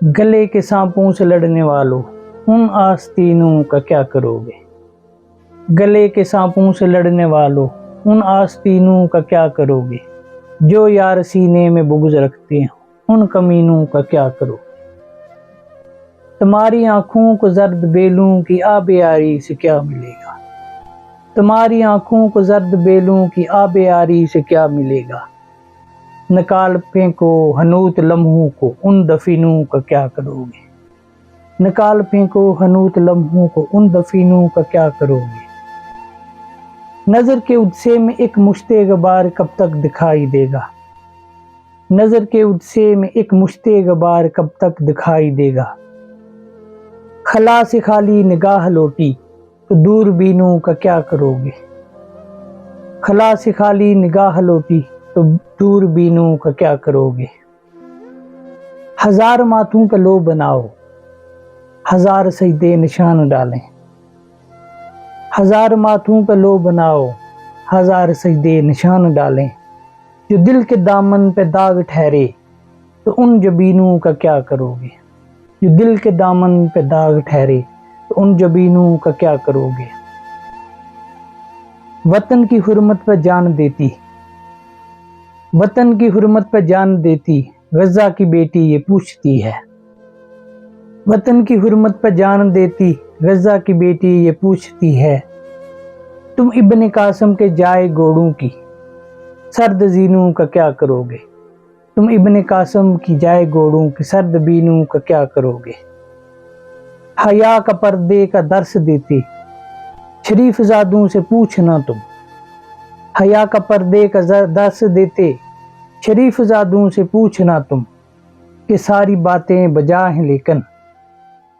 گلے کے سانپوں سے لڑنے والوں ان آستینوں کا کیا کرو گے؟ گلے کے سانپوں سے لڑنے والوں ان آستینوں کا کیا کرو گے؟ جو یار سینے میں بغض رکھتے ہیں ان کمینوں کا کیا کرو گے؟ تمہاری آنکھوں کو زرد بیلوں کی آب یاری سے کیا ملے گا؟ تمہاری آنکھوں کو زرد بیلوں کی آب یاری سے کیا ملے گا؟ نکال پھینکو حنوط لمحوں کو ان دفینوں کا کیا کرو گے؟ نکال پھینکو حنوط لمحوں کو ان دفینوں کا کیا کرو گے؟ نظر کے عدسے میں ایک مشت غبار کب تک دکھائی دے گا؟ نظر کے عدسے میں ایک مشت غبار کب تک دکھائی دے گا؟ خلا سے خالی نگاہ لوٹی تو دور بینوں کا کیا کرو گے؟ خلا سے خالی نگاہ لوٹی تو دور بینوں کا کیا کرو گے؟ ہزار ماتھوں پہ لو بناؤ ہزار سجدے نشان ڈالیں، ہزار ماتھوں پہ لو بناؤ ہزار سجدے نشان ڈالیں، جو دل کے دامن پہ داغ ٹھہرے تو ان جبینوں کا کیا کرو گے؟ جو دل کے دامن پہ داغ ٹھہرے تو ان جبینوں کا کیا کرو گے؟ وطن کی حرمت پہ جان دیتی، وطن کی حرمت پہ جان دیتی غزہ کی بیٹی یہ پوچھتی ہے، وطن کی حرمت پہ جان دیتی غزہ کی بیٹی یہ پوچھتی ہے، تم ابن قاسم کے جائے گوڑوں کی سرد زینوں کا کیا کرو گے؟ تم ابن قاسم کی جائے گوڑوں کی سرد بینوں کا کیا کرو گے؟ حیا کا پردے کا درس دیتے شریف زادوں سے پوچھنا تم، حیا کا پردے کا درس دیتے شریف زادوں سے پوچھنا تم، کہ ساری باتیں بجا ہیں لیکن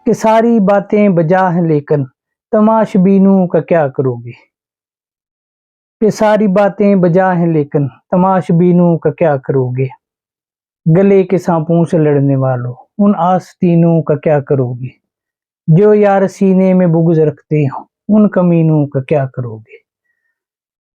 کہ ساری باتیں بجا ہیں لیکن تماش بینوں کا کیا کرو گے؟ کہ ساری باتیں بجا ہیں لیکن تماش بینوں کا کیا کرو گے؟ گلے کے سانپوں سے لڑنے والوں ان آستینوں کا کیا کرو گے؟ جو یار سینے میں بغض رکھتے ہوں ان کمینوں کا کیا کرو گے؟